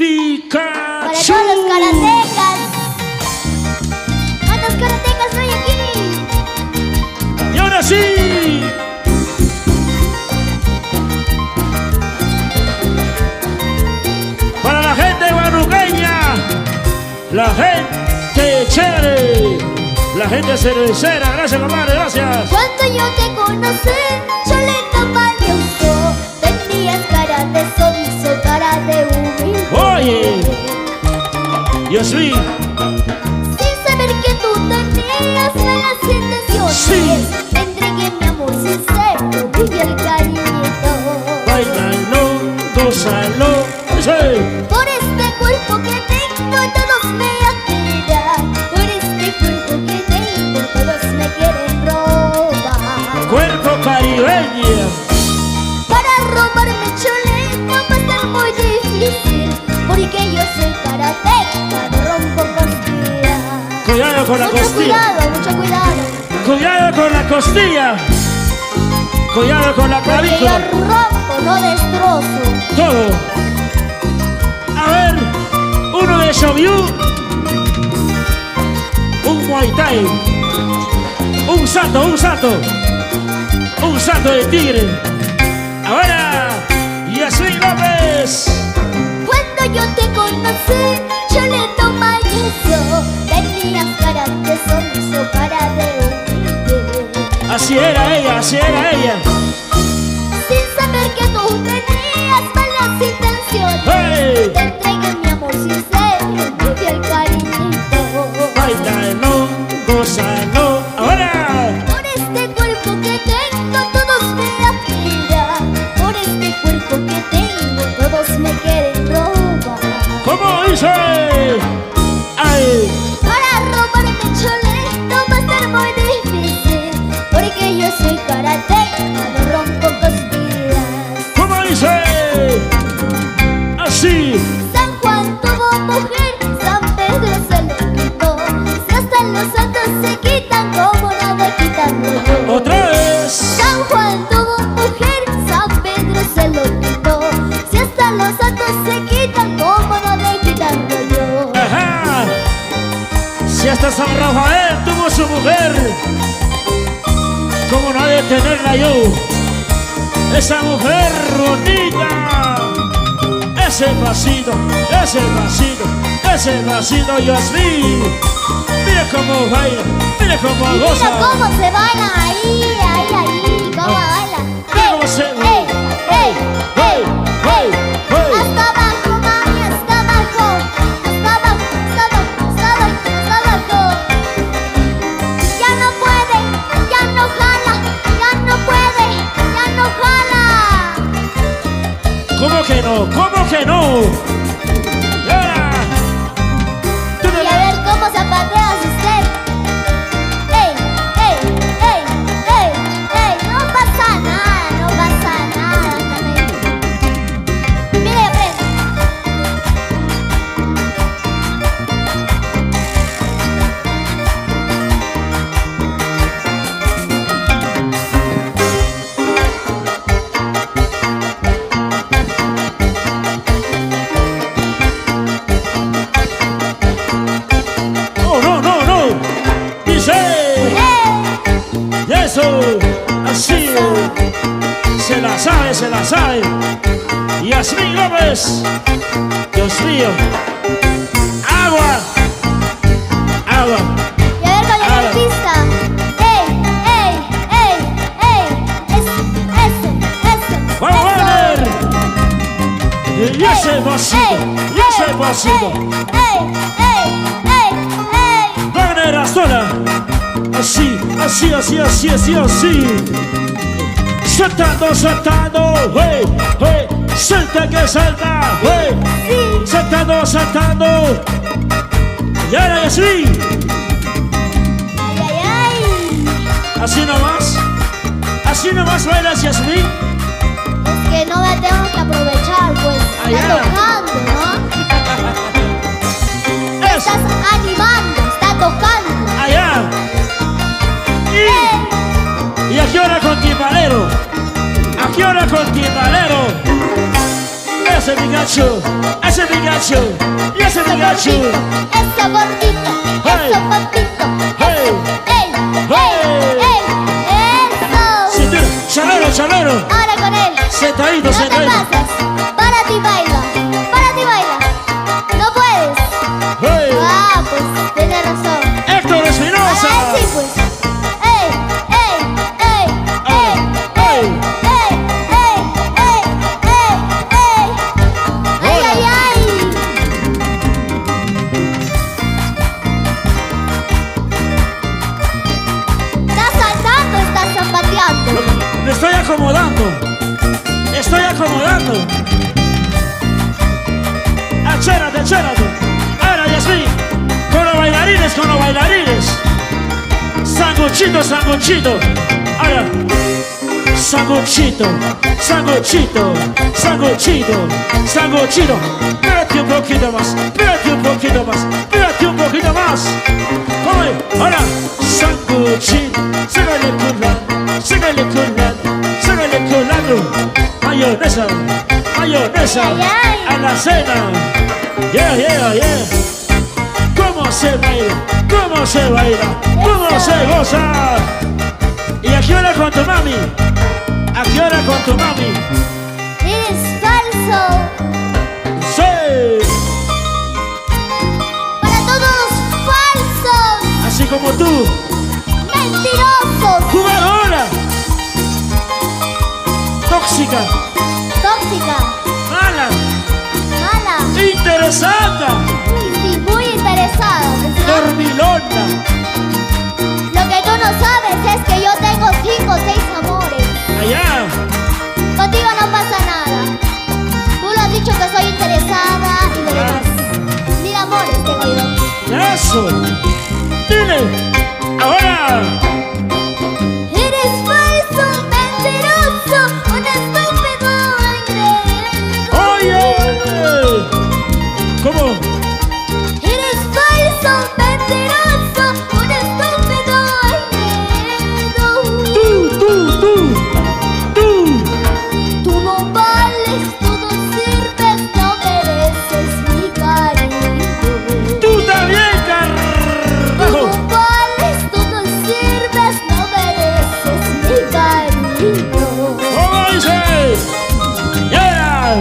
Pikachu. Para todos los karatecas. ¿Cuántos karatecas no hay aquí? Y ahora sí. Para la gente guanuqueña, la gente chévere, la gente cervecera. Gracias, compadre, gracias. Cuando yo te conocí, Cholito valioso, tenías cara de sonso, cara de humilde. Oye, Dios mío. Sin saber que tú tenías malas intenciones, Sí. te entregué mi amor sincero y el cariñito. Báilalo, gózalo. Sí. Por este cuerpo que tengo todos me admiran. Por este cuerpo que tengo todos me quieren robar. Cuerpo caribeño. Para robarme Cholito va a ser muy difícil, porque yo soy karateca, rompo costillas. Cuidado con la Mucho costilla. cuidado, mucho cuidado. Cuidado con la costilla. Cuidado con la Porque yo clavícula. rompo, no destrozo. Todo. A ver, uno de Shobiu, un Muay Thai, un salto de tigre. Ahora, Yasmin López. Cuando yo te conocí, Cholito valioso, tenías cara de sonso, cara de humilde. Así era ella, así era ella. Sin saber que tú tenías malas intenciones, ¡Hey! te entregué mi amor sincero y el cariñito. Bailalo, gózalo. Ahora, Por este cuerpo que tengo todos me admiran. Por este cuerpo que tengo todos me quieren robar. ¿cómo dice? Ay, Para robarme Cholito va a ser muy difícil, porque yo soy karateca, no rompo costillas. ¿cómo dice? Así. San Juan tuvo mujer, San Pedro se lo quitó. Si hasta los santos se quitan, como nada quitando yo. Otra vez. San Juan tuvo mujer, San Pedro se lo quitó. Si hasta los santos se quitan, como nada quitando yo. Ajá. Si hasta San Rafael tuvo su mujer, ¿cómo no ha de tenerla yo? Esa mujer bonita. Ese pasito, Yasmin. Mira cómo baila, mira cómo Y mira goza. cómo se baila ahí, cómo baila. Mira cómo se ¡Ey, ey, ey! hey, hey. Hasta abajo, mami, hasta abajo. Hasta abajo, hasta abajo, hasta abajo, hasta abajo. Ya no puede, ya no jala, ya no puede, ya no jala. ¿Cómo que no? ¿Cómo que no? Y ahora, tú Y a ver cómo zapatea usted. ¡Ey, ey, ey, ey, ey! No pasa nada, no pasa nada. Mira y aprende. no. Dice, ¡Ey! y eso, así. Se la sabe. Yasmin López. Dios mío. Agua. Y a ver con la artista. ¡Ey, ey, ey, ey! Eso. Vamos a ver. Y ese vasito. ¡Ey, ey! Wagner Astola. Así. Saltando, hey. Salta que salta, hey. Saltando. Y ahora Yasmin. ¡Ay! Así nomás bailas, Yasmin. Es que no me tengo que aprovechar, pues. Allá. Está tocando, ¿no? Eso. Estás animando, está tocando. Allá. ¿Y a qué hora con timbalero? ese Pikachu, ese Pikachu, y ese Pikachu. Eso gordito, Hey. eso papito, Hey. ey, ey, ey, eso. Cintura, chalero, chalero. Ahora con él. Sentadito, No te sentadito. pases. Para ti baila, para ti baila. No puedes. Hey. Ah, pues tienes razón. Héctor Espinosa. Ah, sí, pues. Ey, ey, ey, ey, ey, ey, ey, ey, ey, ey. Ay, ay, ay. Estás saltando, estás zapateando. Me estoy acomodando. Estoy acomodando. Achérate, achérate. Ahora, Yasmín. Con los bailarines, con los bailarines. Sanguchito, sanguchito. Ahora. Sanguchito, sanguchito, sanguchito, sanguchito. Espérate un poquito más, espérate un poquito más, espérate un poquito más. Come, ahora. Sanguchito, síguele culando, síguele culando, síguele culando. Mayonesa, mayonesa, Ay, ay. a la cena. Yeah, yeah, yeah. ¿Cómo se baila? ¿Cómo se baila? ¿Cómo se goza? ¿Y a qué hora con tu mami? ¿A qué hora con tu mami? Eres falso. ¡Sí! Para todos los falsos, Así como tú, mentirosos, jugadora, tóxica, tóxica, mala, mala. interesada, Uy, sí, muy interesada, ¿verdad? dormilona. Lo que tú no sabes es que yo tengo 5 o 6 amores. Allá, Contigo no pasa nada. Tú lo has dicho que soy interesada y lo demás. 1000 amores tengo yo. eso. Dile, ahora. Eres falso, mentiroso, un estúpido engreído. Oye, ¿cómo? Eres falso, mentiroso, un estúpido engreído. Tú. Tú no vales, tú no sirves, no mereces mi cariño. Tú también, Tú carajo. no vales, tú no sirves, no mereces mi cariño. ¿Cómo dice? ¡Yeah!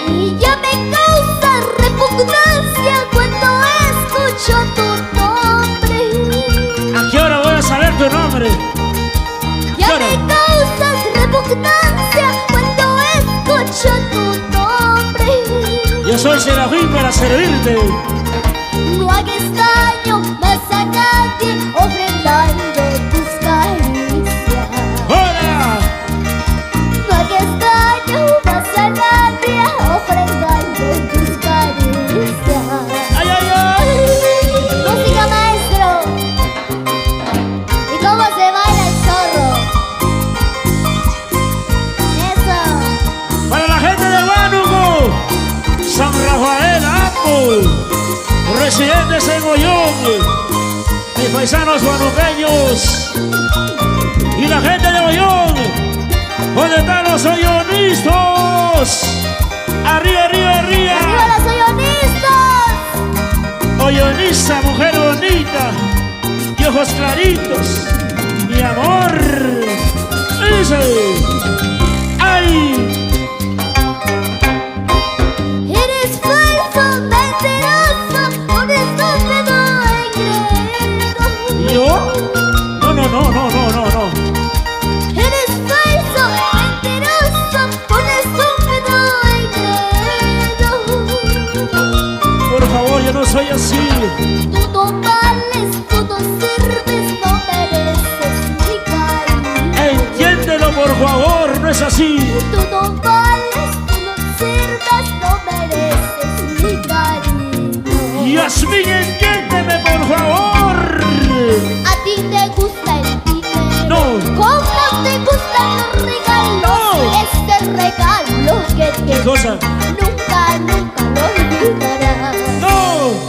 Y ya me causa repugnancia cuando escucho tu nombre. ¿A qué hora voy a saber tu nombre? Ya Claro. me causas repugnancia cuando escucho tu nombre. Yo soy Serafín para servirte. No hagas daño más a nadie ofrendando tus caricias. ¡Hola! No hagas daño más a nadie ofrendando tus caricias. ¡Ay, ay, ay! Música, maestro. ¿Y cómo se baila el zorro? Eso. Para la gente de Huánuco, San Rafael, Apu, residentes en Ollón, mis paisanos huanuqueños y la gente de Ollón, ¿dónde están los ollonistas? ¡Arriba, arriba, ¡Arriba arriba! los ollonistas! Ollonista, mujer bonita, de ojos claritos, mi amor. Dice, ¡ay! Eres falso, mentiroso, un estúpido engreído. ¿Yo? No. Eres falso, mentiroso, un estúpido engreído. Por favor, yo no soy así. Tú no vales, tú no sirves, no mereces mi cariño. Entiéndelo, por favor, no es así. Tú no vales, tú no sirves, no mereces mi cariño. Yasmín, entiéndeme, por favor. A ti te gusta el dinero. No. ¿Cómo te gustan los regalos? No. Este regalo que te ¿Qué cosa? nunca lo olvidarás. No.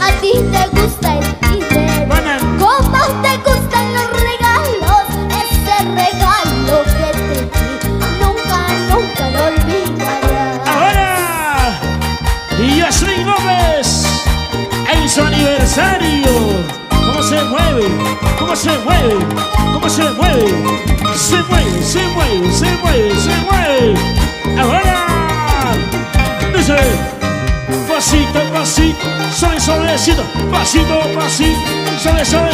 A ti te gusta el dinero. Van ¿Cómo te gustan los regalos? Ese regalo que te di nunca lo olvidarás. mueve, cómo se mueve, cómo se mueve. Se mueve, se mueve, se mueve, se mueve. Ahora, dice, pasito, pasito, suave, suavecito, pasito, pasito, suave, suave.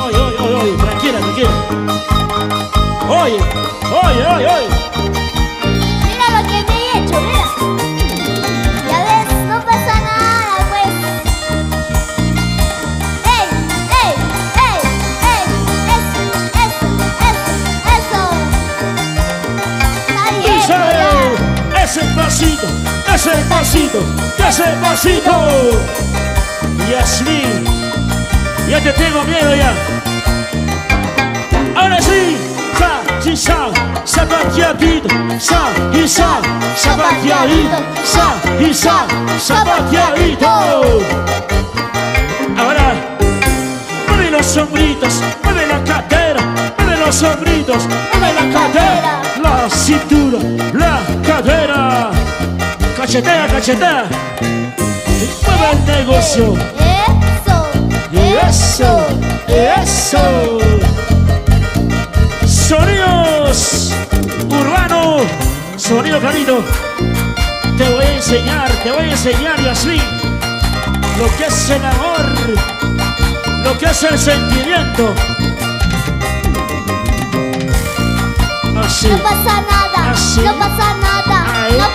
Oye, oye, oye, oye, tranquila, tranquila. Oye, oye, oye, oye. Mira lo que me he hecho, mira. Ya ves, no pasa nada, pues. ¡Ey, ey, ey, ey! Eso, eso, eso, eso. Está bien, Dice, ya. ese pasito, ese pasito, ese pasito. Yasmín, ya te tengo miedo ya. Ahora sí, sa, si, sa, zapateadito, sa, y sa, zapateadito, sa, y sa, zapateadito. Ahora, mueve los hombritos, mueve la cadera, mueve los hombritos, mueve la cadera, la cintura, la cadera. Cachetea, cachetea, mueve el negocio. Eso, Eso, eso. Sonidos urbanos, sonido clarito. Te voy a enseñar, Yasmín, lo que es el amor, lo que es el sentimiento. Así, no pasa nada, así, no pasa nada, ahí, no